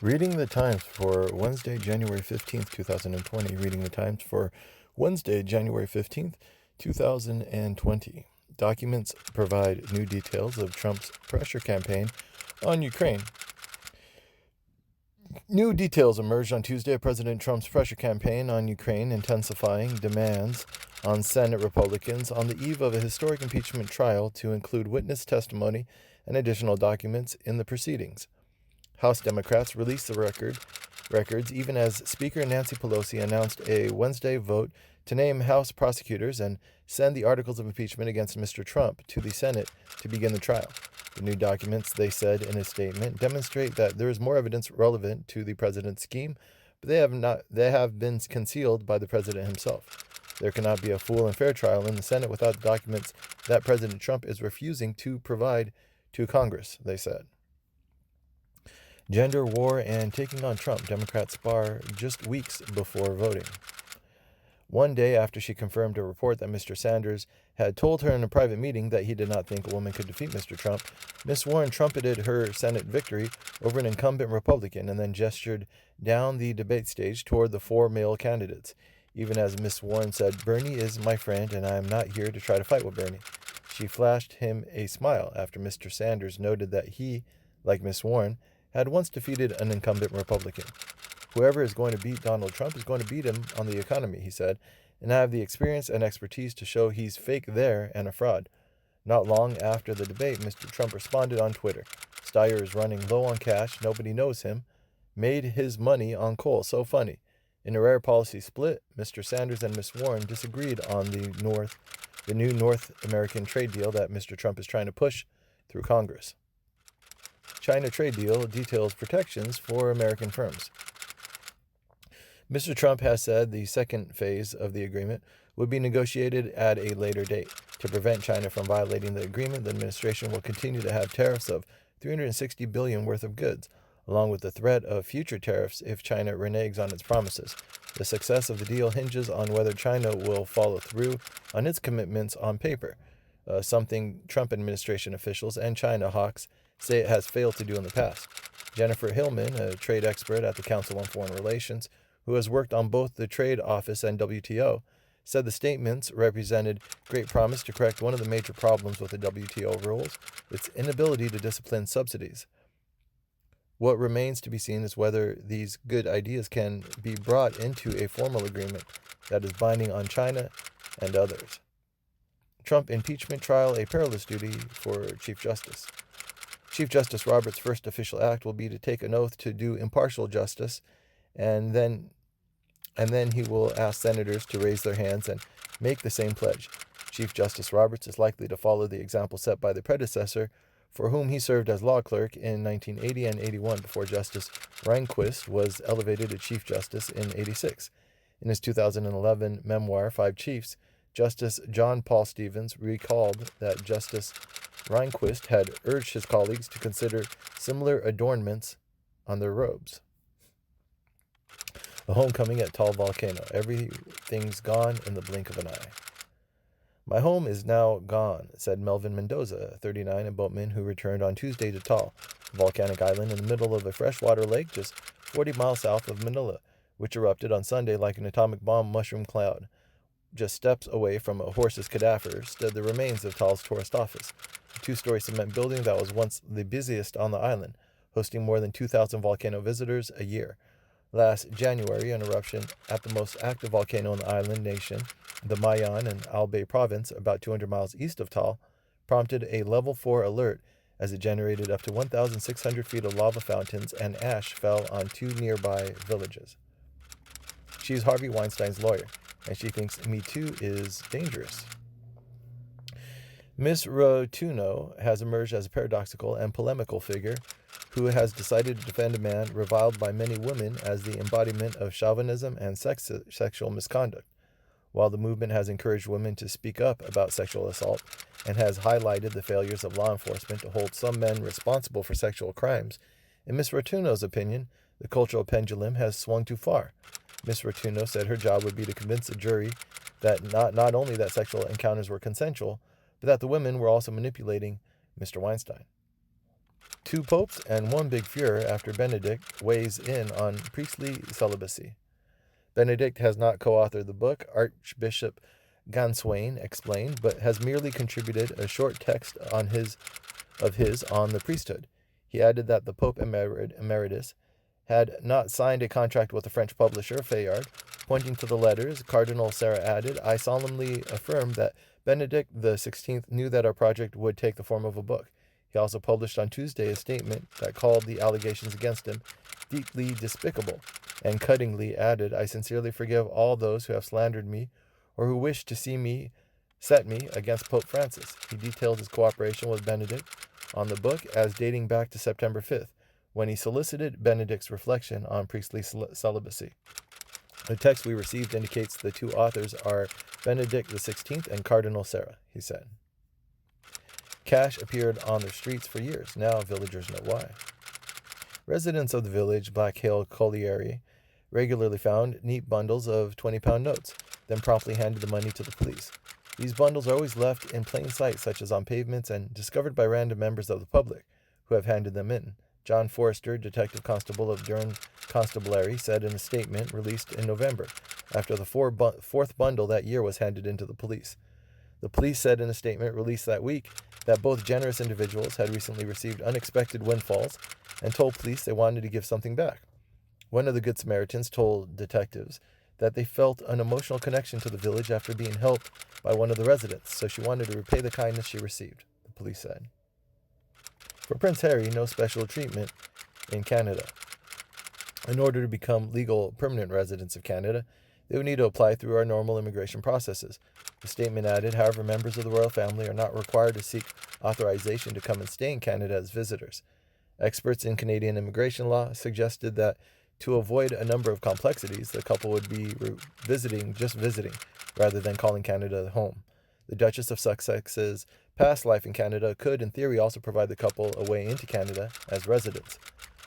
Reading the Times for Wednesday, January 15th, 2020. Reading the Times for Wednesday, January 15th, 2020. Documents provide new details of Trump's pressure campaign on Ukraine. New details emerged on Tuesday of President Trump's pressure campaign on Ukraine, intensifying demands on Senate Republicans on the eve of a historic impeachment trial to include witness testimony and additional documents in the proceedings. House Democrats released the records even as Speaker Nancy Pelosi announced a Wednesday vote to name House prosecutors and send the articles of impeachment against Mr. Trump to the Senate to begin the trial. The new documents, they said in a statement, demonstrate that there is more evidence relevant to the president's scheme, but they have been concealed by the president himself. There cannot be a full and fair trial in the Senate without the documents that President Trump is refusing to provide to Congress, they said. Gender war and taking on Trump, Democrats spar just weeks before voting. One day after she confirmed a report that Mr. Sanders had told her in a private meeting that he did not think a woman could defeat Mr. Trump, Ms. Warren trumpeted her Senate victory over an incumbent Republican and then gestured down the debate stage toward the four male candidates. Even as Ms. Warren said, "Bernie is my friend and I am not here to try to fight with Bernie." She flashed him a smile after Mr. Sanders noted that he, like Ms. Warren, had once defeated an incumbent Republican. "Whoever is going to beat Donald Trump is going to beat him on the economy," he said, "and I have the experience and expertise to show he's fake there and a fraud." Not long after the debate, Mr. Trump responded on Twitter, "Steyer is running low on cash, nobody knows him, made his money on coal, so funny." In a rare policy split, Mr. Sanders and Ms. Warren disagreed on the new North American trade deal that Mr. Trump is trying to push through Congress. China trade deal details protections for American firms. Mr. Trump has said the second phase of the agreement would be negotiated at a later date. To prevent China from violating the agreement, the administration will continue to have tariffs of $360 billion worth of goods, along with the threat of future tariffs if China reneges on its promises. The success of the deal hinges on whether China will follow through on its commitments on paper, something Trump administration officials and China hawks say it has failed to do in the past. Jennifer Hillman, a trade expert at the Council on Foreign Relations, who has worked on both the Trade Office and WTO, said the statements represented great promise to correct one of the major problems with the WTO rules, its inability to discipline subsidies. What remains to be seen is whether these good ideas can be brought into a formal agreement that is binding on China and others. Trump impeachment trial, a perilous duty for Chief Justice. Chief Justice Roberts' first official act will be to take an oath to do impartial justice, and then he will ask senators to raise their hands and make the same pledge. Chief Justice Roberts is likely to follow the example set by the predecessor, for whom he served as law clerk in 1980 and 81 before Justice Rehnquist was elevated to Chief Justice in 86. In his 2011 memoir, Five Chiefs, Justice John Paul Stevens recalled that Justice Rehnquist had urged his colleagues to consider similar adornments on their robes. A homecoming at Tall Volcano. Everything's gone in the blink of an eye. "My home is now gone," said Melvin Mendoza, 39, a boatman who returned on Tuesday to Tall, a volcanic island in the middle of a freshwater lake just 40 miles south of Manila, which erupted on Sunday like an atomic bomb mushroom cloud. Just steps away from a horse's cadaver stood the remains of Tall's tourist office, a two-story cement building that was once the busiest on the island, hosting more than 2,000 volcano visitors a year. Last January, an eruption at the most active volcano in the island nation, the Mayan in Albay province, about 200 miles east of Tall, prompted a level 4 alert as it generated up to 1,600 feet of lava fountains and ash fell on two nearby villages. She's Harvey Weinstein's lawyer, and she thinks Me Too is dangerous. Ms. Rotuno has emerged as a paradoxical and polemical figure who has decided to defend a man reviled by many women as the embodiment of chauvinism and sexual misconduct. While the movement has encouraged women to speak up about sexual assault and has highlighted the failures of law enforcement to hold some men responsible for sexual crimes, In Ms. Rotuno's opinion, the cultural pendulum has swung too far. Ms. Rotuno said her job would be to convince the jury that not only that sexual encounters were consensual, but that the women were also manipulating Mr. Weinstein. Two popes and one big furor after Benedict weighs in on priestly celibacy. Benedict has not co-authored the book, Archbishop Ganswain explained, but has merely contributed a short text of his on the priesthood. He added that the Pope Emeritus had not signed a contract with the French publisher, Fayard. Pointing to the letters, Cardinal Sarah added, "I solemnly affirm that Benedict XVI knew that our project would take the form of a book." He also published on Tuesday a statement that called the allegations against him deeply despicable, and cuttingly added, "I sincerely forgive all those who have slandered me or who wish to see me set me against Pope Francis." He detailed his cooperation with Benedict on the book as dating back to September 5th, when he solicited Benedict's reflection on priestly celibacy. The text we received indicates the two authors are Benedict XVI and Cardinal Sarah, he said. Cash appeared on their streets for years. Now villagers know why. Residents of the village, Black Hill Colliery, regularly found neat bundles of 20-pound notes, then promptly handed the money to the police. These bundles are always left in plain sight, such as on pavements, and discovered by random members of the public who have handed them in. John Forrester, detective constable of Durham Constabulary, said in a statement released in November, after the fourth bundle that year was handed in to the police. The police said in a statement released that week that both generous individuals had recently received unexpected windfalls and told police they wanted to give something back. One of the Good Samaritans told detectives that they felt an emotional connection to the village after being helped by one of the residents, so she wanted to repay the kindness she received, the police said. For Prince Harry, no special treatment in Canada. In order to become legal permanent residents of Canada, they would need to apply through our normal immigration processes. The statement added, however, members of the royal family are not required to seek authorization to come and stay in Canada as visitors. Experts in Canadian immigration law suggested that to avoid a number of complexities, the couple would be visiting, rather than calling Canada home. The Duchess of Sussex's past life in Canada could, in theory, also provide the couple a way into Canada as residents.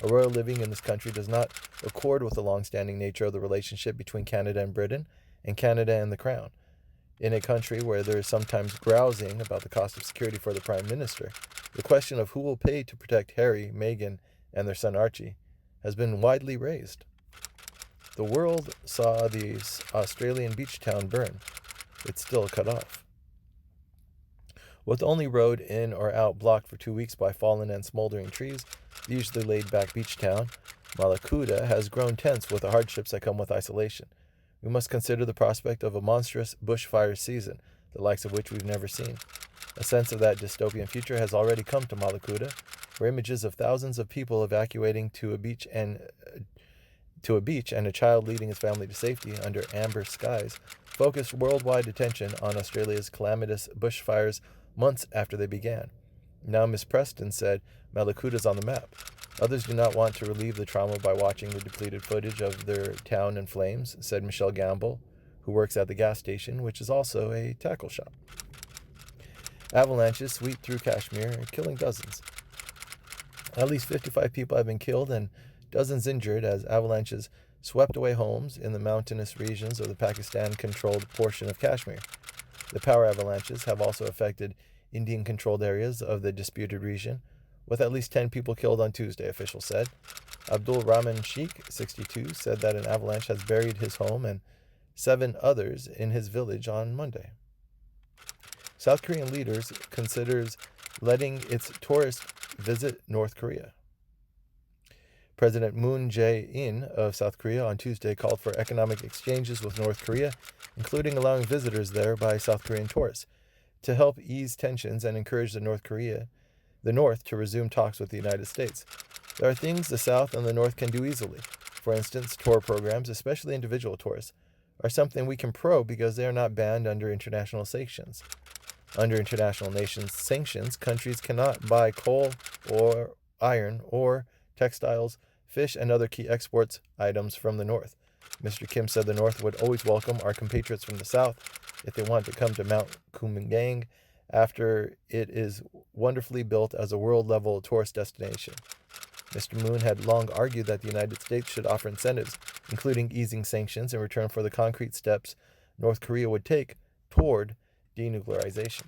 A royal living in this country does not accord with the long-standing nature of the relationship between Canada and Britain, and Canada and the Crown. In a country where there is sometimes grousing about the cost of security for the Prime Minister, the question of who will pay to protect Harry, Meghan, and their son Archie has been widely raised. The world saw the Australian beach town burn. It's still cut off. With the only road in or out blocked for 2 weeks by fallen and smoldering trees, the usually laid-back beach town, Malakuta, has grown tense with the hardships that come with isolation. We must consider the prospect of a monstrous bushfire season, the likes of which we've never seen. A sense of that dystopian future has already come to Malakuta, where images of thousands of people evacuating to a beach and a child leading his family to safety under amber skies focused worldwide attention on Australia's calamitous bushfires months after they began. Now Miss Preston said Malakuta's on the map. Others do not want to relieve the trauma by watching the depleted footage of their town in flames, said Michelle Gamble, who works at the gas station, which is also a tackle shop. Avalanches sweep through Kashmir, killing dozens. At least 55 people have been killed and dozens injured as avalanches swept away homes in the mountainous regions of the Pakistan-controlled portion of Kashmir. The power avalanches have also affected Indian-controlled areas of the disputed region, with at least 10 people killed on Tuesday, officials said. Abdul Rahman Sheikh, 62, said that an avalanche has buried his home and 7 others in his village on Monday. South Korean leaders considers letting its tourists visit North Korea. President Moon Jae-in of South Korea on Tuesday called for economic exchanges with North Korea, including allowing visitors there by South Korean tourists, to help ease tensions and encourage the North to resume talks with the United States. There are things the South and the North can do easily. For instance, tour programs, especially individual tours, are something we can probe because they are not banned under international sanctions. Under international nations sanctions, countries cannot buy coal or iron or textiles, fish, and other key exports items from the North. Mr. Kim said the North would always welcome our compatriots from the South if they want to come to Mount Kumgang after it is wonderfully built as a world-level tourist destination. Mr. Moon had long argued that the United States should offer incentives, including easing sanctions in return for the concrete steps North Korea would take toward denuclearization.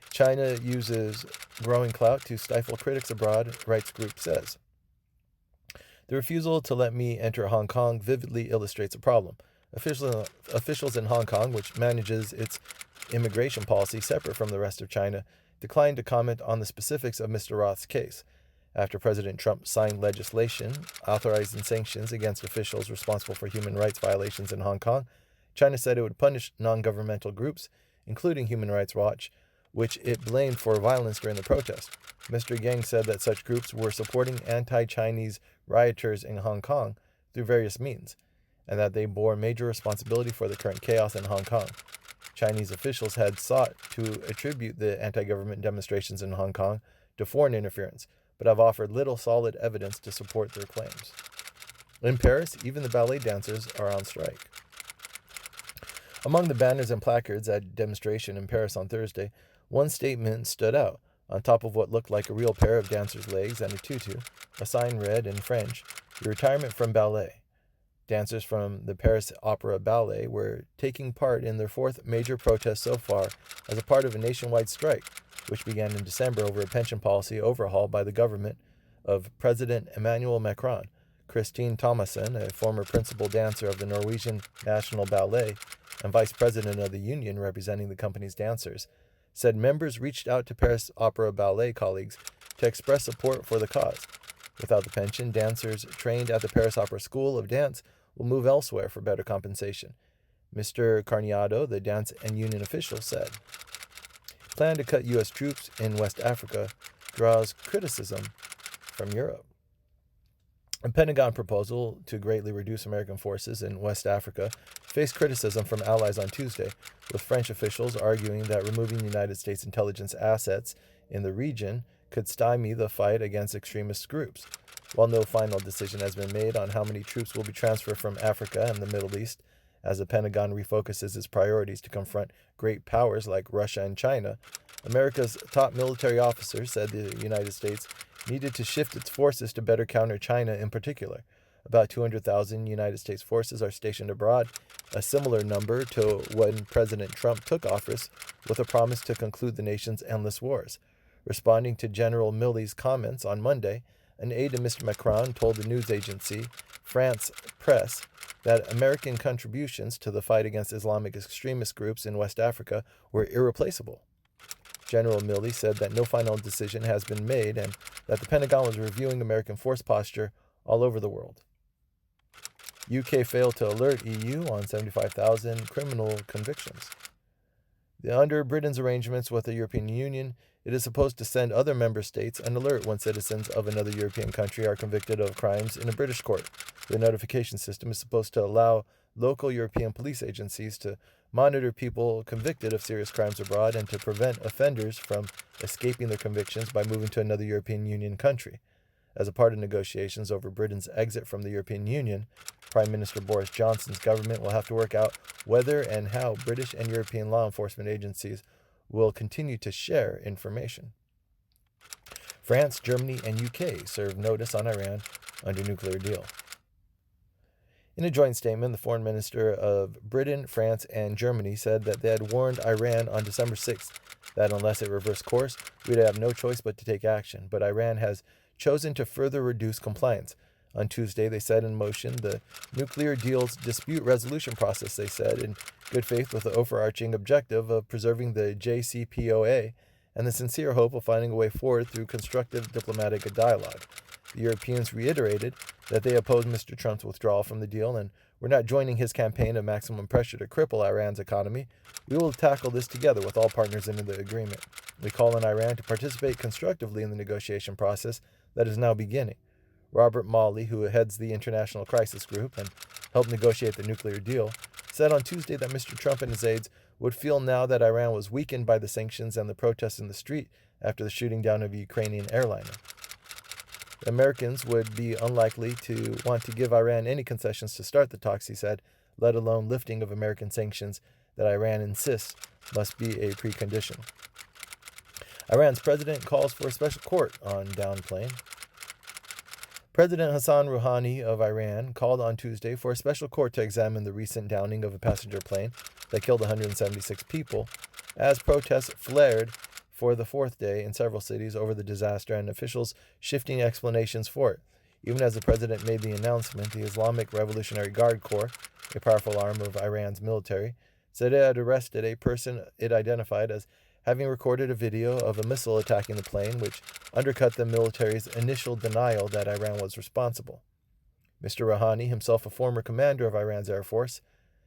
China uses growing clout to stifle critics abroad, rights group says. The refusal to let me enter Hong Kong vividly illustrates a problem. Officials in Hong Kong, which manages its immigration policy separate from the rest of China, declined to comment on the specifics of Mr. Roth's case. After President Trump signed legislation authorizing sanctions against officials responsible for human rights violations in Hong Kong, China said it would punish non-governmental groups, including Human Rights Watch, which it blamed for violence during the protest. Mr. Yang said that such groups were supporting anti-Chinese rioters in Hong Kong through various means, and that they bore major responsibility for the current chaos in Hong Kong. Chinese officials had sought to attribute the anti-government demonstrations in Hong Kong to foreign interference, but have offered little solid evidence to support their claims. In Paris, even the ballet dancers are on strike. Among the banners and placards at a demonstration in Paris on Thursday, one statement stood out. On top of what looked like a real pair of dancers' legs and a tutu, a sign read in French, "Your retirement from ballet." Dancers from the Paris Opera Ballet were taking part in their fourth major protest so far as a part of a nationwide strike, which began in December over a pension policy overhaul by the government of President Emmanuel Macron. Christine Thomassen, a former principal dancer of the Norwegian National Ballet and vice president of the union representing the company's dancers, said members reached out to Paris Opera Ballet colleagues to express support for the cause. Without the pension, dancers trained at the Paris Opera School of Dance will move elsewhere for better compensation. Mr. Carniado, the dance and union official, said. Plan to cut U.S. troops in West Africa draws criticism from Europe. A Pentagon proposal to greatly reduce American forces in West Africa faced criticism from allies on Tuesday, with French officials arguing that removing the United States intelligence assets in the region could stymie the fight against extremist groups. While no final decision has been made on how many troops will be transferred from Africa and the Middle East, as the Pentagon refocuses its priorities to confront great powers like Russia and China, America's top military officers said the United States needed to shift its forces to better counter China in particular. About 200,000 United States forces are stationed abroad, a similar number to when President Trump took office, with a promise to conclude the nation's endless wars. Responding to General Milley's comments on Monday, an aide to Mr. Macron told the news agency France Press that American contributions to the fight against Islamic extremist groups in West Africa were irreplaceable. General Milley said that no final decision has been made and that the Pentagon was reviewing American force posture all over the world. UK failed to alert EU on 75,000 criminal convictions. Under Britain's arrangements with the European Union, it is supposed to send other member states an alert when citizens of another European country are convicted of crimes in a British court. The notification system is supposed to allow local European police agencies to monitor people convicted of serious crimes abroad and to prevent offenders from escaping their convictions by moving to another European Union country. As a part of negotiations over Britain's exit from the European Union, Prime Minister Boris Johnson's government will have to work out whether and how British and European law enforcement agencies will continue to share information. France, Germany, and UK served notice on Iran under nuclear deal. In a joint statement, the foreign minister of Britain, France, and Germany said that they had warned Iran on December 6th that unless it reversed course, we'd have no choice but to take action. But Iran has chosen to further reduce compliance. On Tuesday, they set in motion the nuclear deal's dispute resolution process, they said, in good faith with the overarching objective of preserving the JCPOA and the sincere hope of finding a way forward through constructive diplomatic dialogue. The Europeans reiterated that they oppose Mr. Trump's withdrawal from the deal and were not joining his campaign of maximum pressure to cripple Iran's economy. We will tackle this together with all partners in the agreement. We call on Iran to participate constructively in the negotiation process that is now beginning. Robert Malley, who heads the International Crisis Group and helped negotiate the nuclear deal, said on Tuesday that Mr. Trump and his aides would feel now that Iran was weakened by the sanctions and the protests in the street after the shooting down of a Ukrainian airliner. The Americans would be unlikely to want to give Iran any concessions to start the talks, he said, let alone lifting of American sanctions that Iran insists must be a precondition. Iran's president calls for a special court on downplane. President Hassan Rouhani of Iran called on Tuesday for a special court to examine the recent downing of a passenger plane that killed 176 people, as protests flared for the fourth day in several cities over the disaster and officials shifting explanations for it. Even as the president made the announcement, the Islamic Revolutionary Guard Corps, a powerful arm of Iran's military, said it had arrested a person it identified as having recorded a video of a missile attacking the plane, which undercut the military's initial denial that Iran was responsible. Mr. Rouhani, himself a former commander of Iran's Air Force,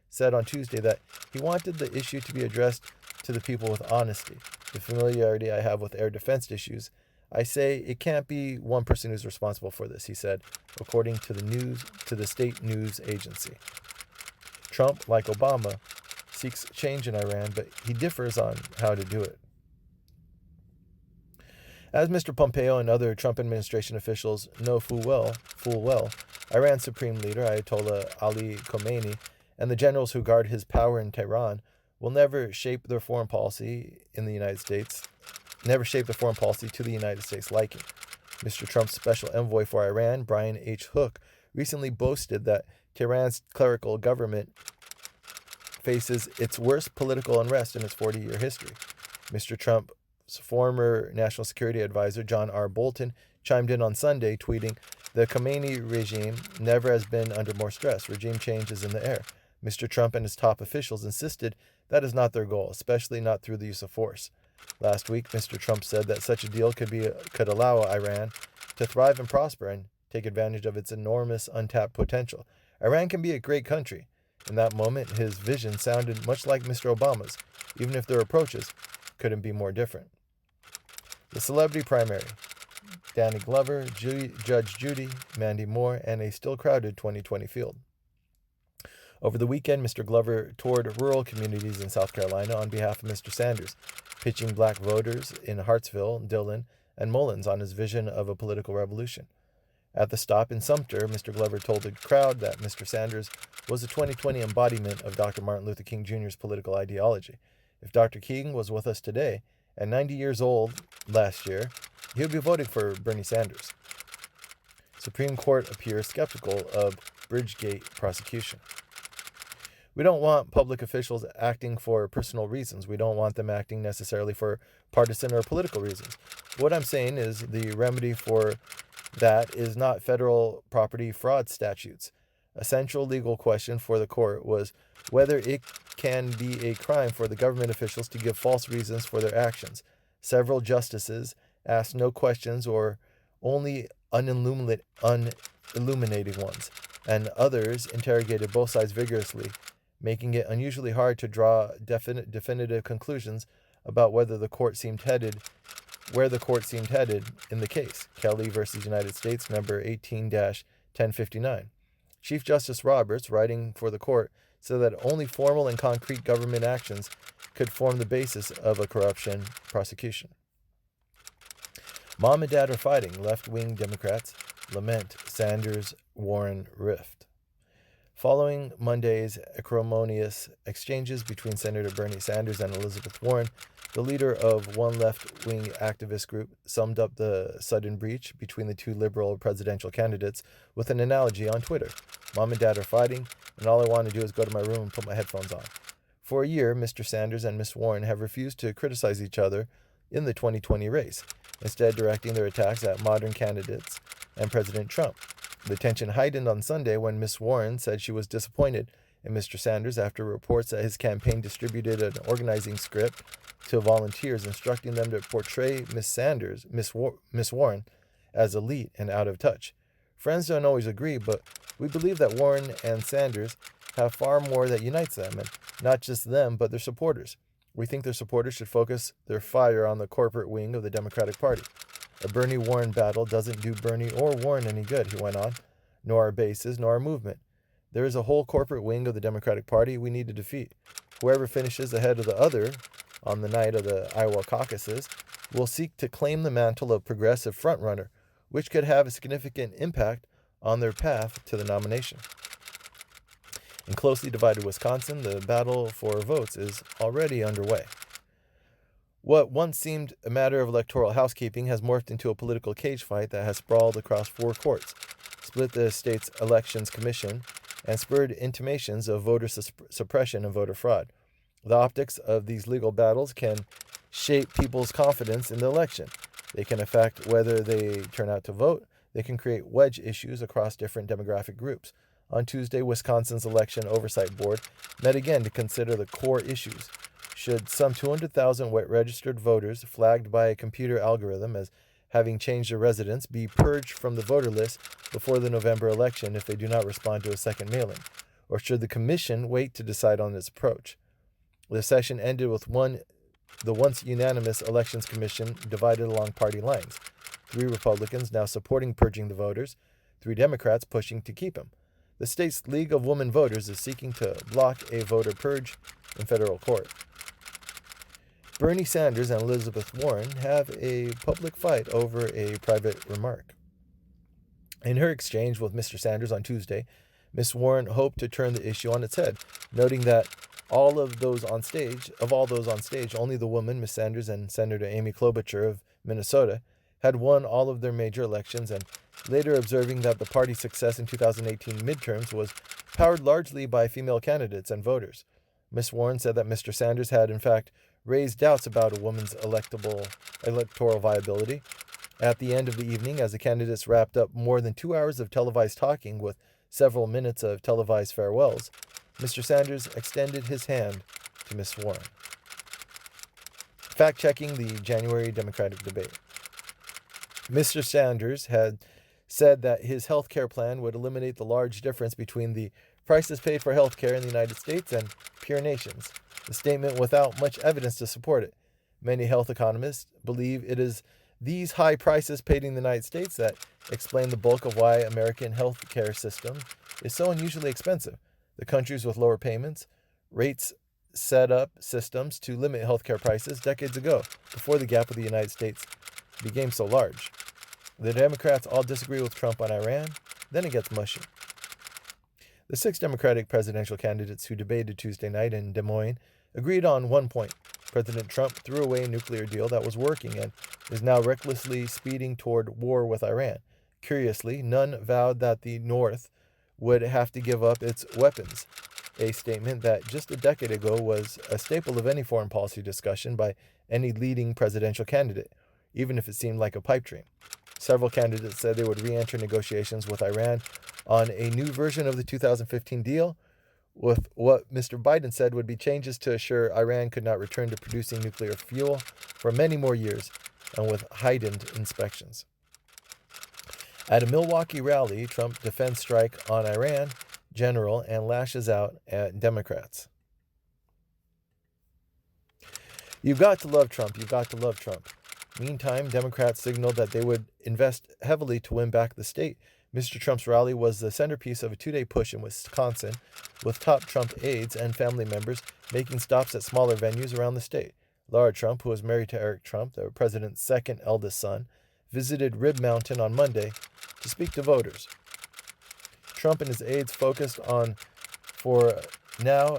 said on Tuesday that he wanted the issue to be addressed to the people with honesty. The familiarity I have with air defense issues, I say it can't be one person who's responsible for this, he said, according to the state news agency. Trump, like Obama, seeks change in Iran, but he differs on how to do it. As Mr. Pompeo and other Trump administration officials know full well, Iran's supreme leader, Ayatollah Ali Khamenei, and the generals who guard his power in Tehran will never shape their foreign policy to the United States liking. Mr. Trump's special envoy for Iran, Brian H. Hook, recently boasted that Tehran's clerical government faces its worst political unrest in its 40-year history. Mr. Trump's former national security advisor, John R. Bolton, chimed in on Sunday, tweeting, "The Khamenei regime never has been under more stress. Regime change is in the air." Mr. Trump and his top officials insisted that is not their goal, especially not through the use of force. Last week, Mr. Trump said that such a deal could allow Iran to thrive and prosper and take advantage of its enormous untapped potential. Iran can be a great country. In that moment, his vision sounded much like Mr. Obama's, even if their approaches couldn't be more different. The celebrity primary: Danny Glover, Judge Judy, Mandy Moore, and a still crowded 2020 field. Over the weekend, Mr. Glover toured rural communities in South Carolina on behalf of Mr. Sanders, pitching black voters in Hartsville, Dillon, and Mullins on his vision of a political revolution. At the stop in Sumter, Mr. Glover told the crowd that Mr. Sanders was the 2020 embodiment of Dr. Martin Luther King Jr.'s political ideology. If Dr. King was with us today, at 90 years old last year, he would be voting for Bernie Sanders. Supreme Court appears skeptical of Bridgegate prosecution. We don't want public officials acting for personal reasons. We don't want them acting necessarily for partisan or political reasons. What I'm saying is the remedy for that is not federal property fraud statutes. A central legal question for the court was whether it can be a crime for the government officials to give false reasons for their actions. Several justices asked no questions or only unilluminating ones, and others interrogated both sides vigorously, making it unusually hard to draw definitive conclusions about where the court seemed headed in the case. Kelly versus United States, number 18-1059. Chief Justice Roberts, writing for the court, said that only formal and concrete government actions could form the basis of a corruption prosecution. Mom and dad are fighting. Left-wing Democrats lament Sanders-Warren rift. Following Monday's acrimonious exchanges between Senator Bernie Sanders and Elizabeth Warren, the leader of one left-wing activist group summed up the sudden breach between the two liberal presidential candidates with an analogy on Twitter. Mom and dad are fighting, and all I want to do is go to my room and put my headphones on. For a year, Mr. Sanders and Ms. Warren have refused to criticize each other in the 2020 race, instead directing their attacks at modern candidates and President Trump. The tension heightened on Sunday when Ms. Warren said she was disappointed in Mr. Sanders after reports that his campaign distributed an organizing script to volunteers instructing them to portray Ms. Warren, as elite and out of touch. Friends don't always agree, but we believe that Warren and Sanders have far more that unites them, and not just them, but their supporters. We think their supporters should focus their fire on the corporate wing of the Democratic Party. A Bernie-Warren battle doesn't do Bernie or Warren any good, he went on, nor our bases, nor our movement. There is a whole corporate wing of the Democratic Party we need to defeat. Whoever finishes ahead of the other on the night of the Iowa caucuses will seek to claim the mantle of progressive frontrunner, which could have a significant impact on their path to the nomination. In closely divided Wisconsin, the battle for votes is already underway. What once seemed a matter of electoral housekeeping has morphed into a political cage fight that has sprawled across 4 courts, split the state's elections commission, and spurred intimations of voter suppression and voter fraud. The optics of these legal battles can shape people's confidence in the election. They can affect whether they turn out to vote. They can create wedge issues across different demographic groups. On Tuesday, Wisconsin's Election Oversight Board met again to consider the core issues. Should some 200,000 registered voters flagged by a computer algorithm as having changed their residence be purged from the voter list before the November election if they do not respond to a second mailing? Or should the commission wait to decide on its approach? The session ended with the once unanimous Elections Commission divided along party lines. 3 Republicans now supporting purging the voters, 3 Democrats pushing to keep them. The state's League of Women Voters is seeking to block a voter purge in federal court. Bernie Sanders and Elizabeth Warren have a public fight over a private remark. In her exchange with Mr. Sanders on Tuesday, Ms. Warren hoped to turn the issue on its head, noting that all those on stage, only the woman, Ms. Sanders, and Senator Amy Klobuchar of Minnesota had won all of their major elections, and later observing that the party's success in 2018 midterms was powered largely by female candidates and voters. Ms. Warren said that Mr. Sanders had, in fact, raised doubts about a woman's electoral viability. At the end of the evening, as the candidates wrapped up more than 2 hours of televised talking with several minutes of televised farewells, Mr. Sanders extended his hand to Ms. Warren. Fact-checking the January Democratic debate. Mr. Sanders had said that his health care plan would eliminate the large difference between the prices paid for health care in the United States and peer nations, the statement without much evidence to support it. Many health economists believe it is these high prices paid in the United States that explain the bulk of why American health care system is so unusually expensive. The countries with lower rates set up systems to limit healthcare prices decades ago, before the gap with the United States became so large. The Democrats all disagree with Trump on Iran, then it gets mushy. The 6 Democratic presidential candidates who debated Tuesday night in Des Moines agreed on one point. President Trump threw away a nuclear deal that was working and is now recklessly speeding toward war with Iran. Curiously, none vowed that the North would have to give up its weapons, a statement that just a decade ago was a staple of any foreign policy discussion by any leading presidential candidate, even if it seemed like a pipe dream. Several candidates said they would re-enter negotiations with Iran on a new version of the 2015 deal, with what Mr. Biden said would be changes to assure Iran could not return to producing nuclear fuel for many more years, and with heightened inspections. At a Milwaukee rally, Trump defends strike on Iran general and lashes out at Democrats. You've got to love Trump. You've got to love Trump. Meantime, Democrats signaled that they would invest heavily to win back the state. Mr. Trump's rally was the centerpiece of a 2-day push in Wisconsin, with top Trump aides and family members making stops at smaller venues around the state. Laura Trump, who was married to Eric Trump, the president's second eldest son, visited Rib Mountain on Monday to speak to voters. Trump and his aides focused for now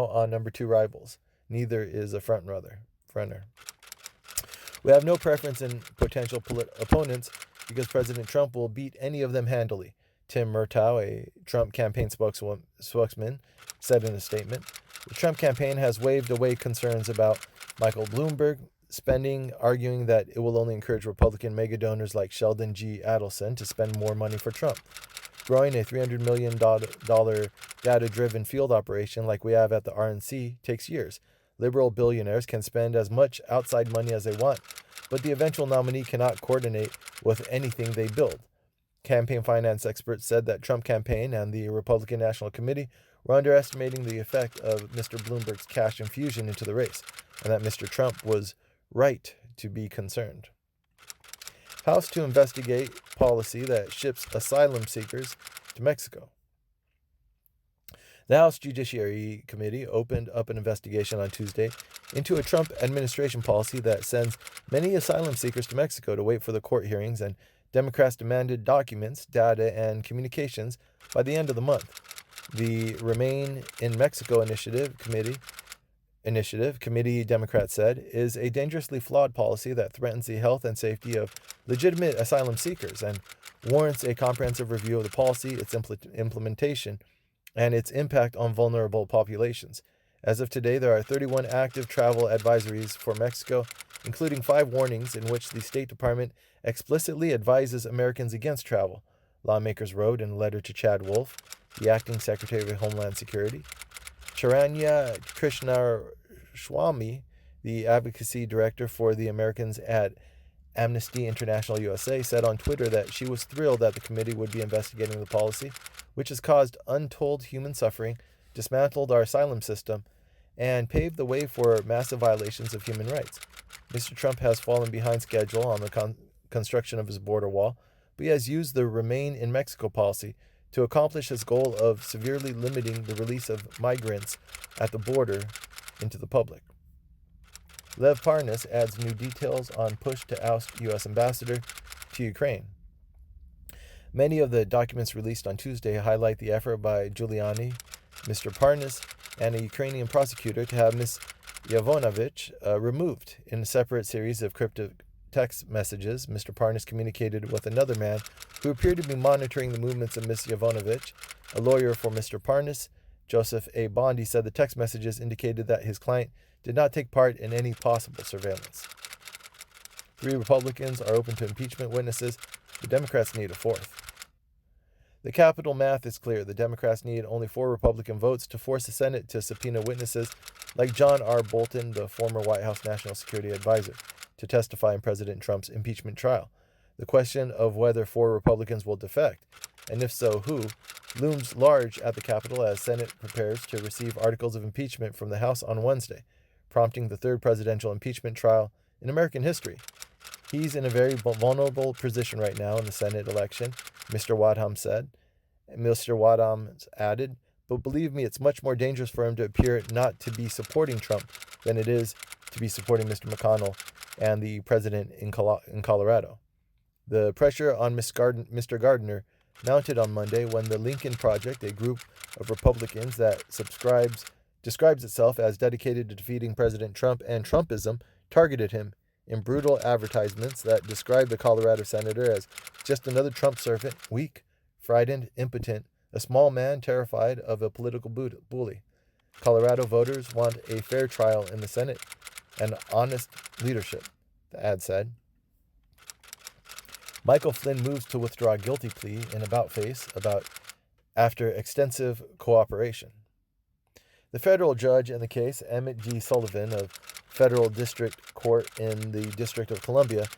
on number 2 rivals. Neither is a frontrunner. We have no preference in potential opponents because President Trump will beat any of them handily, Tim Murtaugh, a Trump campaign spokesman, said in a statement. The Trump campaign has waved away concerns about Michael Bloomberg spending, arguing that it will only encourage Republican mega donors like Sheldon G. Adelson to spend more money for Trump. Growing a $300 million data-driven field operation like we have at the RNC takes years. Liberal billionaires can spend as much outside money as they want, but the eventual nominee cannot coordinate with anything they build. Campaign finance experts said that Trump campaign and the Republican National Committee were underestimating the effect of Mr. Bloomberg's cash infusion into the race, and that Mr. Trump was right to be concerned. House to investigate policy that ships asylum seekers to Mexico. The House Judiciary Committee opened up an investigation on Tuesday into a Trump administration policy that sends many asylum seekers to Mexico to wait for the court hearings, and Democrats demanded documents, data, and communications by the end of the month. The Remain in Mexico Initiative Committee initiative, committee Democrats said, is a dangerously flawed policy that threatens the health and safety of legitimate asylum seekers and warrants a comprehensive review of the policy, its implementation, and its impact on vulnerable populations. As of today, there are 31 active travel advisories for Mexico, including 5 warnings in which the State Department explicitly advises Americans against travel, lawmakers wrote in a letter to Chad Wolf, the acting Secretary of Homeland Security. Charanya Krishnaswamy, the advocacy director for the Americans at Amnesty International USA, said on Twitter that she was thrilled that the committee would be investigating the policy, which has caused untold human suffering, dismantled our asylum system, and paved the way for massive violations of human rights. Mr. Trump has fallen behind schedule on the construction of his border wall, but he has used the Remain in Mexico policy to accomplish his goal of severely limiting the release of migrants at the border into the public. Lev Parnas adds new details on push to oust U.S. ambassador to Ukraine. Many of the documents released on Tuesday highlight the effort by Giuliani, Mr. Parnas, and a Ukrainian prosecutor to have Ms. Yovanovitch removed. In a separate series of cryptic text messages, Mr. Parnas communicated with another man who appeared to be monitoring the movements of Ms. Yovanovitch. A lawyer for Mr. Parnas, Joseph A. Bondi, said the text messages indicated that his client did not take part in any possible surveillance. 3 Republicans are open to impeachment witnesses. The Democrats need a 4th. The Capitol math is clear. The Democrats need only 4 Republican votes to force the Senate to subpoena witnesses like John R. Bolton, the former White House National Security Advisor, to testify in President Trump's impeachment trial. The question of whether 4 Republicans will defect, and if so, who, looms large at the Capitol as Senate prepares to receive articles of impeachment from the House on Wednesday, prompting the 3rd presidential impeachment trial in American history. He's in a very vulnerable position right now in the Senate election, Mr. Wadham said. Mr. Wadham added, but believe me, it's much more dangerous for him to appear not to be supporting Trump than it is to be supporting Mr. McConnell and the president in Colorado. The pressure on Mr. Gardner mounted on Monday when the Lincoln Project, a group of Republicans that describes itself as dedicated to defeating President Trump and Trumpism, targeted him in brutal advertisements that described the Colorado senator as just another Trump servant, weak, frightened, impotent, a small man terrified of a political bully. Colorado voters want a fair trial in the Senate and honest leadership, the ad said. Michael Flynn moves to withdraw a guilty plea in about-face after extensive cooperation. The federal judge in the case, Emmett G. Sullivan of Federal District Court in the District of Columbia,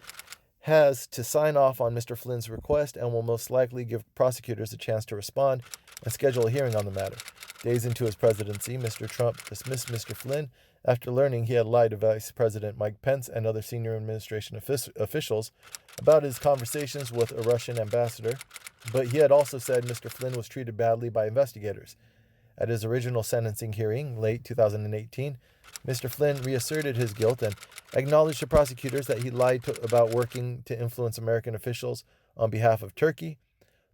has to sign off on Mr. Flynn's request and will most likely give prosecutors a chance to respond and schedule a hearing on the matter. Days into his presidency, Mr. Trump dismissed Mr. Flynn after learning he had lied to Vice President Mike Pence and other senior administration officials about his conversations with a Russian ambassador, but he had also said Mr. Flynn was treated badly by investigators. At his original sentencing hearing, late 2018, Mr. Flynn reasserted his guilt and acknowledged to prosecutors that he lied about working to influence American officials on behalf of Turkey,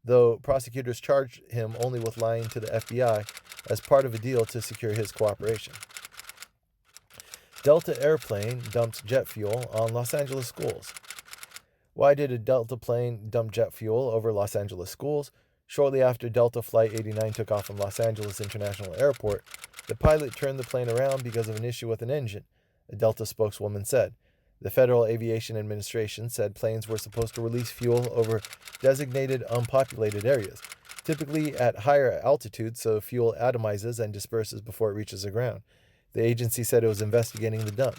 though prosecutors charged him only with lying to the FBI as part of a deal to secure his cooperation. Delta airplane dumps jet fuel on Los Angeles schools. Why did a Delta plane dump jet fuel over Los Angeles schools? Shortly after Delta Flight 89 took off from Los Angeles International Airport, the pilot turned the plane around because of an issue with an engine, a Delta spokeswoman said. The Federal Aviation Administration said planes were supposed to release fuel over designated unpopulated areas, typically at higher altitudes so fuel atomizes and disperses before it reaches the ground. The agency said it was investigating the dump.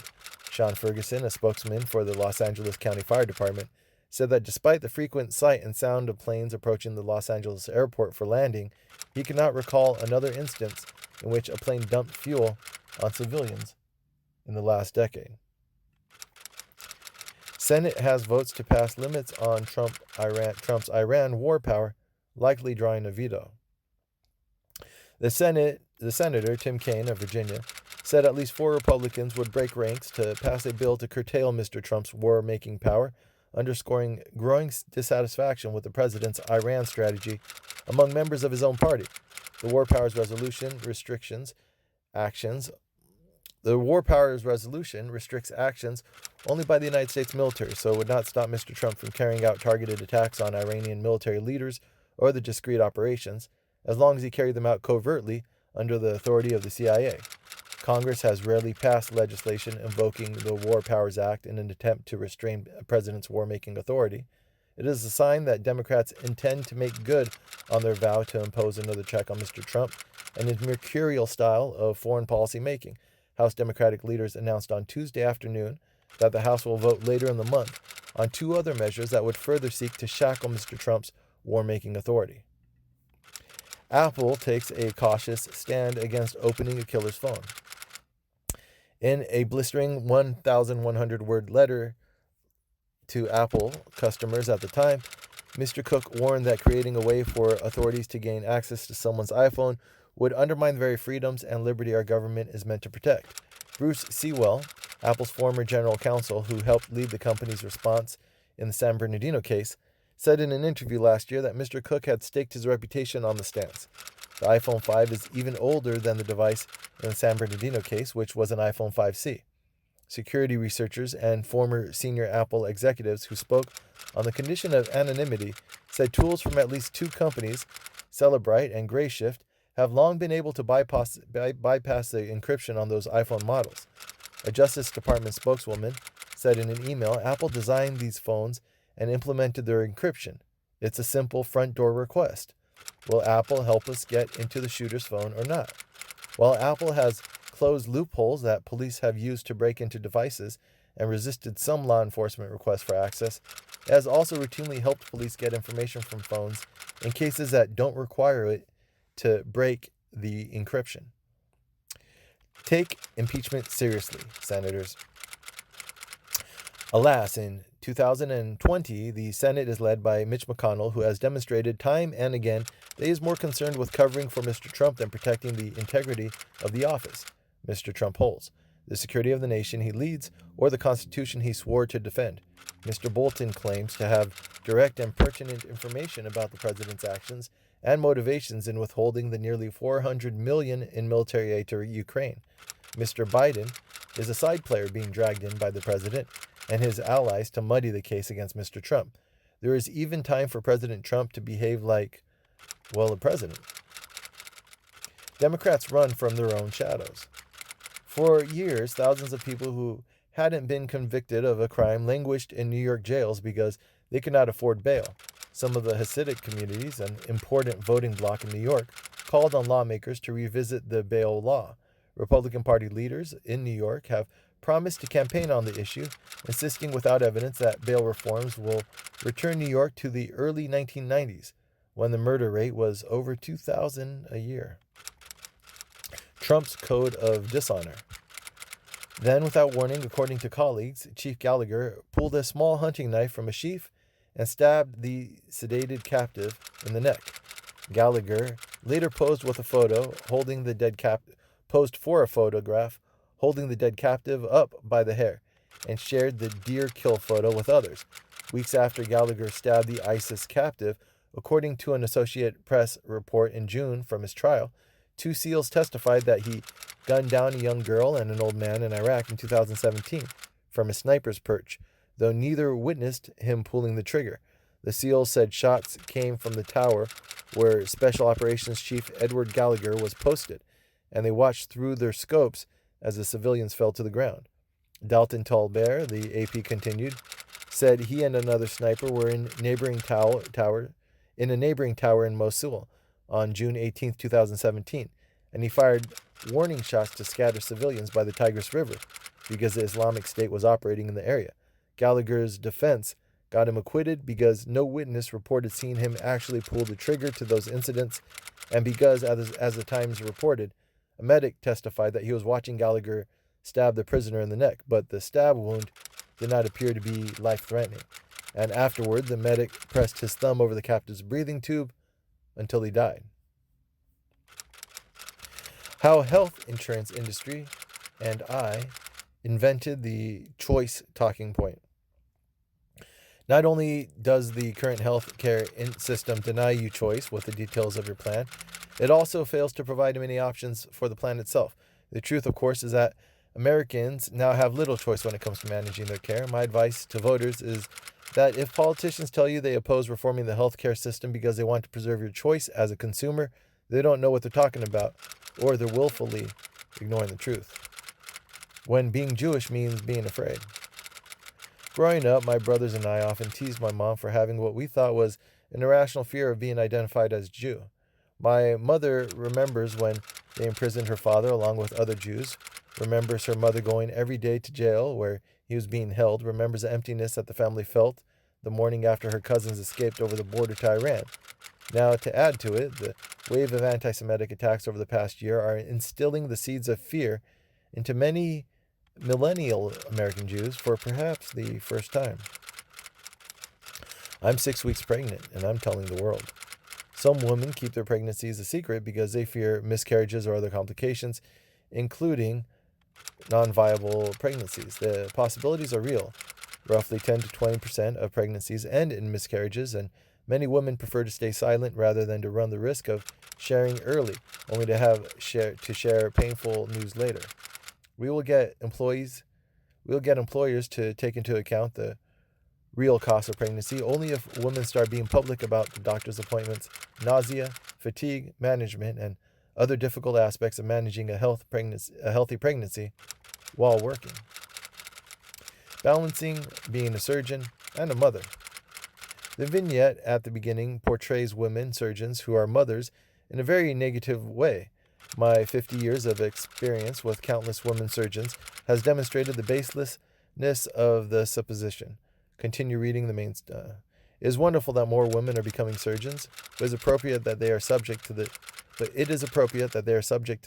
Sean Ferguson, a spokesman for the Los Angeles County Fire Department, said that despite the frequent sight and sound of planes approaching the Los Angeles airport for landing, he could not recall another instance in which a plane dumped fuel on civilians in the last decade. Senate has votes to pass limits on Trump's Iran war power, likely drawing a veto. The Senator, Tim Kaine of Virginia, said at least 4 Republicans would break ranks to pass a bill to curtail Mr. Trump's war-making power, underscoring growing dissatisfaction with the president's Iran strategy among members of his own party. The War Powers Resolution restrictions actions The War Powers Resolution restricts actions only by the United States military, so it would not stop Mr. Trump from carrying out targeted attacks on Iranian military leaders or the discrete operations, as long as he carried them out covertly under the authority of the CIA. Congress has rarely passed legislation invoking the War Powers Act in an attempt to restrain a president's war-making authority. It is a sign that Democrats intend to make good on their vow to impose another check on Mr. Trump and his mercurial style of foreign policy making. House Democratic leaders announced on Tuesday afternoon that the House will vote later in the month on two other measures that would further seek to shackle Mr. Trump's war-making authority. Apple takes a cautious stand against opening a killer's phone. In a blistering 1,100-word letter to Apple customers at the time, Mr. Cook warned that creating a way for authorities to gain access to someone's iPhone would undermine the very freedoms and liberty our government is meant to protect. Bruce Sewell, Apple's former general counsel who helped lead the company's response in the San Bernardino case, said in an interview last year that Mr. Cook had staked his reputation on the stance. The iPhone 5 is even older than the device in the San Bernardino case, which was an iPhone 5C. Security researchers and former senior Apple executives who spoke on the condition of anonymity said tools from at least two companies, Cellebrite and Grayshift, have long been able to bypass the encryption on those iPhone models. A Justice Department spokeswoman said in an email, Apple designed these phones and implemented their encryption. It's a simple front door request. Will Apple help us get into the shooter's phone or not? While Apple has closed loopholes that police have used to break into devices and resisted some law enforcement requests for access, it has also routinely helped police get information from phones in cases that don't require it to break the encryption. Take impeachment seriously, senators. Alas, in 2020, the Senate is led by Mitch McConnell, who has demonstrated time and again that he is more concerned with covering for Mr. Trump than protecting the integrity of the office Mr. Trump holds, the security of the nation he leads, or the Constitution he swore to defend. Mr. Bolton claims to have direct and pertinent information about the president's actions and motivations in withholding the nearly $400 million in military aid to Ukraine. Mr. Biden is a side player being dragged in by the president and his allies to muddy the case against Mr. Trump. There is even time for President Trump to behave like, well, a president. Democrats run from their own shadows. For years, thousands of people who hadn't been convicted of a crime languished in New York jails because they could not afford bail. Some of the Hasidic communities, an important voting bloc in New York, called on lawmakers to revisit the bail law. Republican Party leaders in New York have promised to campaign on the issue, insisting without evidence that bail reforms will return New York to the early 1990s, when the murder rate was over 2,000 a year. Trump's code of dishonor. Then, without warning, according to colleagues, Chief Gallagher pulled a small hunting knife from a sheath and stabbed the sedated captive in the neck. Gallagher later posed for a photograph holding the dead captive up by the hair and shared the deer kill photo with others. Weeks after Gallagher stabbed the ISIS captive, according to an Associated Press report in June from his trial, two SEALs testified that he gunned down a young girl and an old man in Iraq in 2017 from a sniper's perch, though neither witnessed him pulling the trigger. The SEALs said shots came from the tower where Special Operations Chief Edward Gallagher was posted, and they watched through their scopes as the civilians fell to the ground. Dalton Tolbert, the AP continued, said he and another sniper were in a neighboring tower in Mosul on June 18, 2017, and he fired warning shots to scatter civilians by the Tigris River because the Islamic State was operating in the area. Gallagher's defense got him acquitted because no witness reported seeing him actually pull the trigger to those incidents, and because, as the Times reported, a medic testified that he was watching Gallagher stab the prisoner in the neck, but the stab wound did not appear to be life-threatening. And afterward, the medic pressed his thumb over the captive's breathing tube until he died. How health insurance industry and I invented the choice talking point. Not only does the current health care system deny you choice with the details of your plan, it also fails to provide many options for the plan itself. The truth, of course, is that Americans now have little choice when it comes to managing their care. My advice to voters is that if politicians tell you they oppose reforming the healthcare system because they want to preserve your choice as a consumer, they don't know what they're talking about, or they're willfully ignoring the truth. When being Jewish means being afraid. Growing up, my brothers and I often teased my mom for having what we thought was an irrational fear of being identified as Jew. My mother remembers when they imprisoned her father along with other Jews, remembers her mother going every day to jail where he was being held, remembers the emptiness that the family felt the morning after her cousins escaped over the border to Iran. Now, to add to it, the wave of anti-Semitic attacks over the past year are instilling the seeds of fear into many millennial American Jews for perhaps the first time. I'm 6 weeks pregnant, and I'm telling the world. Some women keep their pregnancies a secret because they fear miscarriages or other complications, including non-viable pregnancies. The possibilities are real. Roughly 10 to 20% of pregnancies end in miscarriages, and many women prefer to stay silent rather than to run the risk of sharing early, only to share painful news later. We'll get employers to take into account the real cost of pregnancy only if women start being public about the doctor's appointments, nausea, fatigue, management, and other difficult aspects of managing a healthy pregnancy while working. Balancing being a surgeon and a mother. The vignette at the beginning portrays women surgeons who are mothers in a very negative way. My 50 years of experience with countless women surgeons has demonstrated the baselessness of the supposition. Continue reading the main. It is wonderful that more women are becoming surgeons, but it is appropriate that they are subject to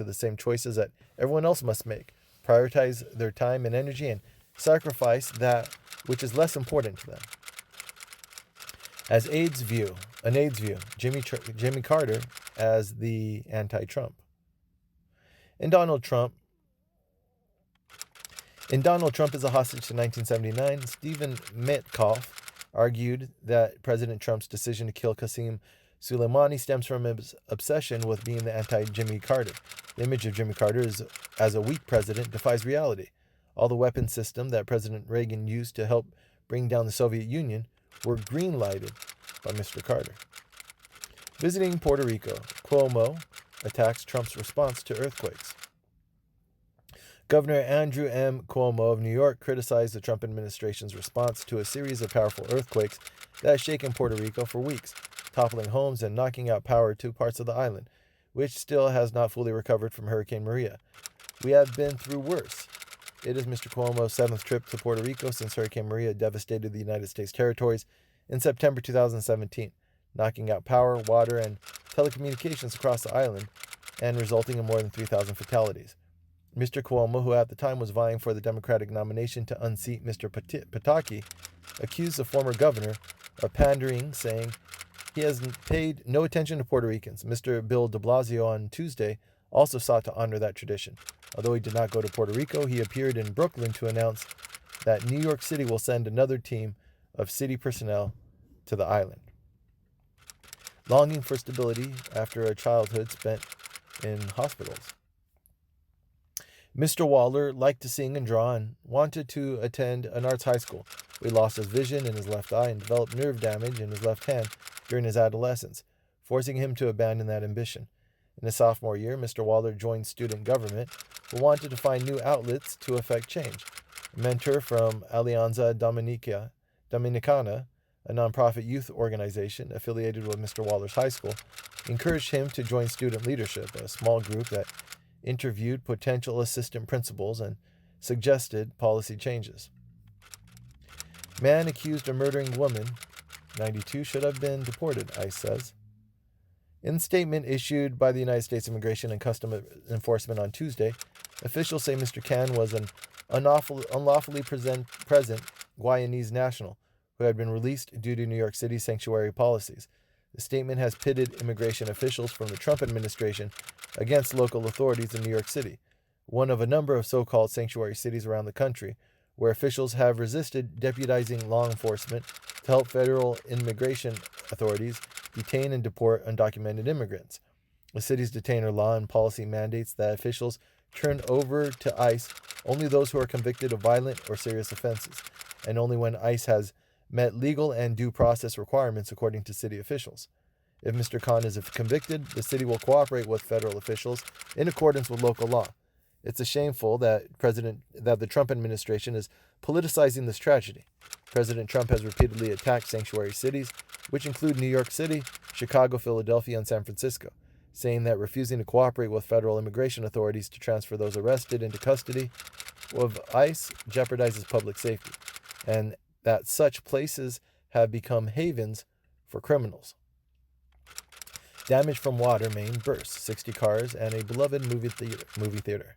the same choices that everyone else must make. Prioritize their time and energy and sacrifice that which is less important to them. An AIDS view, Jimmy Carter as the anti-Trump. In Donald Trump is a hostage to 1979, Stephen Metcalf argued that President Trump's decision to kill Qasem Soleimani stems from his obsession with being the anti-Jimmy Carter. The image of Jimmy Carter as a weak president defies reality. All the weapons system that President Reagan used to help bring down the Soviet Union were green-lighted by Mr. Carter. Visiting Puerto Rico, Cuomo attacks Trump's response to earthquakes. Governor Andrew M. Cuomo of New York criticized the Trump administration's response to a series of powerful earthquakes that has shaken Puerto Rico for weeks, toppling homes and knocking out power to parts of the island, which still has not fully recovered from Hurricane Maria. We have been through worse. It is Mr. Cuomo's 7th trip to Puerto Rico since Hurricane Maria devastated the United States territories in September 2017, knocking out power, water, and telecommunications across the island and resulting in more than 3,000 fatalities. Mr. Cuomo, who at the time was vying for the Democratic nomination to unseat Mr. Pataki, accused the former governor of pandering, saying he has paid no attention to Puerto Ricans. Mr. Bill de Blasio on Tuesday also sought to honor that tradition. Although he did not go to Puerto Rico, he appeared in Brooklyn to announce that New York City will send another team of city personnel to the island. Longing for stability after a childhood spent in hospitals. Mr. Waller liked to sing and draw and wanted to attend an arts high school. He lost his vision in his left eye and developed nerve damage in his left hand during his adolescence, forcing him to abandon that ambition. In his sophomore year, Mr. Waller joined student government, but wanted to find new outlets to effect change. A mentor from Alianza Dominicana, a nonprofit youth organization affiliated with Mr. Waller's high school, encouraged him to join student leadership, a small group that interviewed potential assistant principals and suggested policy changes. Man accused of murdering woman, 92, should have been deported, ICE says. In a statement issued by the United States Immigration and Customs Enforcement on Tuesday, officials say Mr. Can was an unlawfully present Guyanese national who had been released due to New York City's sanctuary policies. The statement has pitted immigration officials from the Trump administration against local authorities in New York City, one of a number of so-called sanctuary cities around the country, where officials have resisted deputizing law enforcement to help federal immigration authorities detain and deport undocumented immigrants. The city's detainer law and policy mandates that officials turn over to ICE only those who are convicted of violent or serious offenses, and only when ICE has met legal and due process requirements, according to city officials. If Mr. Khan is convicted, the city will cooperate with federal officials in accordance with local law. It's shameful that the Trump administration is politicizing this tragedy. President Trump has repeatedly attacked sanctuary cities, which include New York City, Chicago, Philadelphia, and San Francisco, saying that refusing to cooperate with federal immigration authorities to transfer those arrested into custody of ICE jeopardizes public safety, and that such places have become havens for criminals. Damage from water main burst, 60 cars, and a beloved movie theater.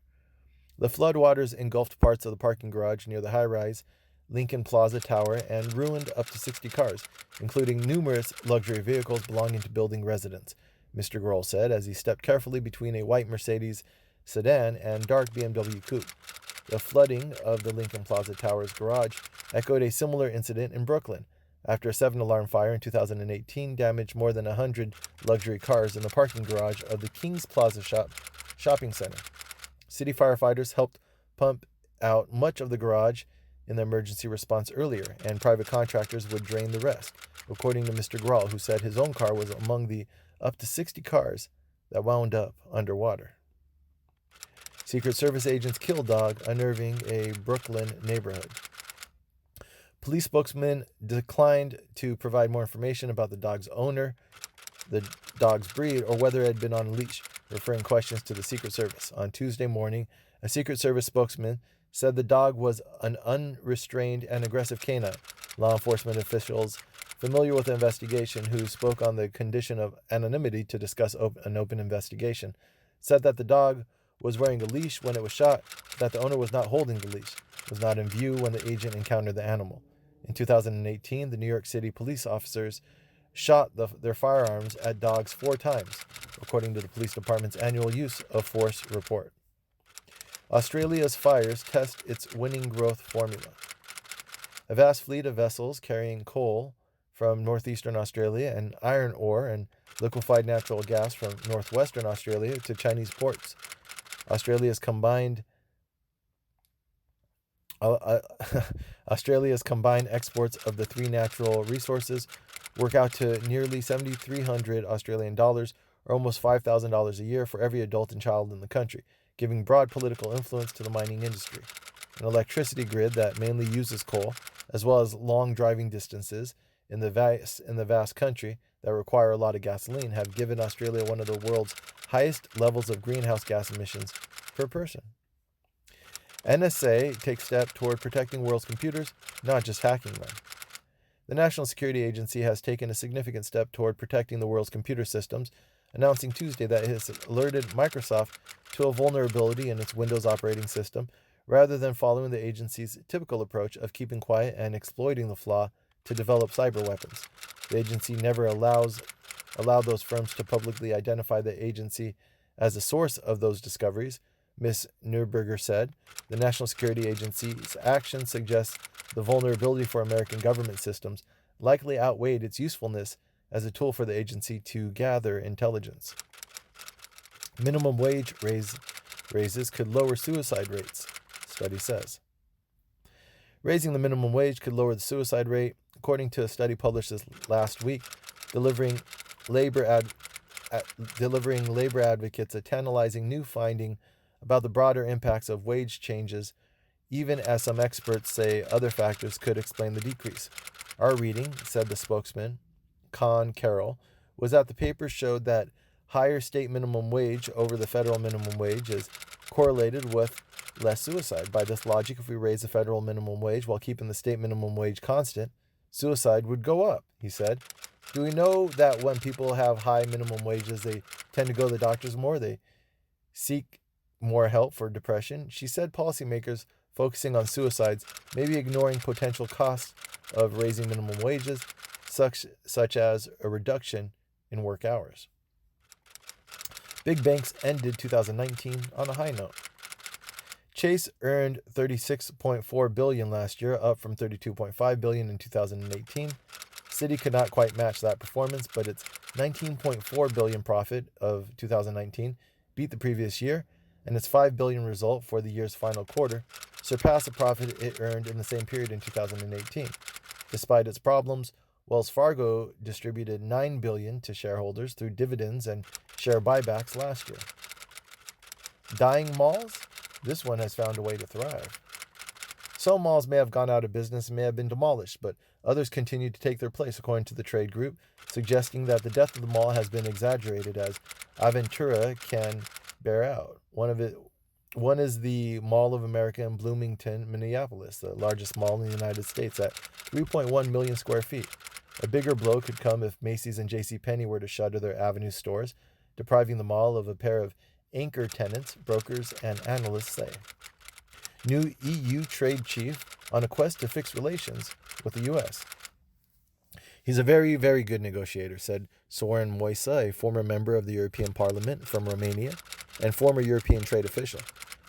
The floodwaters engulfed parts of the parking garage near the high-rise Lincoln Plaza Tower and ruined up to 60 cars, including numerous luxury vehicles belonging to building residents, Mr. Grohl said as he stepped carefully between a white Mercedes sedan and dark BMW coupe. The flooding of the Lincoln Plaza Tower's garage echoed a similar incident in Brooklyn, after a 7-alarm fire in 2018 damaged more than 100 luxury cars in the parking garage of the Kings Plaza shopping center. City firefighters helped pump out much of the garage in the emergency response earlier, and private contractors would drain the rest, according to Mr. Grohl, who said his own car was among the up to 60 cars that wound up underwater. Secret Service agents kill dog, unnerving a Brooklyn neighborhood. Police spokesman declined to provide more information about the dog's owner, the dog's breed, or whether it had been on a leash, referring questions to the Secret Service. On Tuesday morning, a Secret Service spokesman said the dog was an unrestrained and aggressive canine. Law enforcement officials familiar with the investigation, who spoke on the condition of anonymity to discuss an open investigation, said that the dog was wearing a leash when it was shot, that the owner was not holding the leash, was not in view when the agent encountered the animal. In 2018, the New York City police officers shot their firearms at dogs 4 times, according to the police department's annual use of force report. Australia's fires test its winning growth formula. A vast fleet of vessels carrying coal from northeastern Australia and iron ore and liquefied natural gas from northwestern Australia to Chinese ports. Australia's combined exports of the 3 natural resources work out to nearly 7,300 Australian dollars, or almost $5,000 a year for every adult and child in the country, giving broad political influence to the mining industry. An electricity grid that mainly uses coal, as well as long driving distances in the vast country that require a lot of gasoline, have given Australia one of the world's highest levels of greenhouse gas emissions per person. NSA takes steps toward protecting world's computers, not just hacking them. The National Security Agency has taken a significant step toward protecting the world's computer systems, announcing Tuesday that it has alerted Microsoft to a vulnerability in its Windows operating system, rather than following the agency's typical approach of keeping quiet and exploiting the flaw to develop cyber weapons. The agency never allowed those firms to publicly identify the agency as the source of those discoveries, Ms. Neuberger said. The National Security Agency's action suggests the vulnerability for American government systems likely outweighed its usefulness as a tool for the agency to gather intelligence. Minimum wage raises could lower suicide rates, study says. Raising the minimum wage could lower the suicide rate, according to a study published this last week, delivering labor advocates a tantalizing new finding about the broader impacts of wage changes, even as some experts say other factors could explain the decrease. Our reading, said the spokesman, Con Carroll, was that the paper showed that higher state minimum wage over the federal minimum wage is correlated with less suicide. By this logic, if we raise the federal minimum wage while keeping the state minimum wage constant, suicide would go up, he said. Do we know that when people have high minimum wages, they tend to go to the doctors more? They seek more help for depression? She said policymakers focusing on suicides may be ignoring potential costs of raising minimum wages, such as a reduction in work hours. Big banks ended 2019 on a high note. Chase earned $36.4 billion last year, up from $32.5 billion in 2018. Citi could not quite match that performance, but its $19.4 billion profit of 2019 beat the previous year, and its $5 billion result for the year's final quarter surpassed the profit it earned in the same period in 2018. Despite its problems, Wells Fargo distributed $9 billion to shareholders through dividends and share buybacks last year. Dying malls? This one has found a way to thrive. Some malls may have gone out of business and may have been demolished, but others continue to take their place, according to the trade group, suggesting that the death of the mall has been exaggerated as Aventura can bear out. One is the Mall of America in Bloomington, Minneapolis, the largest mall in the United States at 3.1 million square feet. A bigger blow could come if Macy's and JCPenney were to shutter their Avenue stores, depriving the mall of a pair of anchor tenants, brokers and analysts say. New EU trade chief on a quest to fix relations with the U.S. He's a very, very good negotiator, said Sorin Moisa, a former member of the European Parliament from Romania and former European trade official.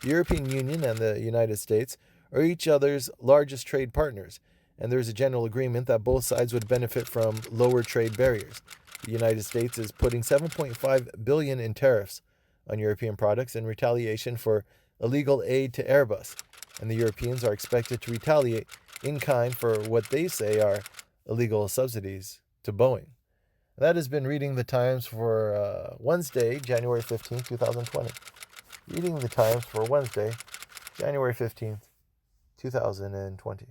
The European Union and the United States are each other's largest trade partners, and there is a general agreement that both sides would benefit from lower trade barriers. The United States is putting $7.5 billion in tariffs on European products in retaliation for illegal aid to Airbus, and the Europeans are expected to retaliate in kind for what they say are illegal subsidies to Boeing. That has been Reading the Times for Wednesday, January 15th, 2020. Reading the Times for Wednesday, January 15th, 2020.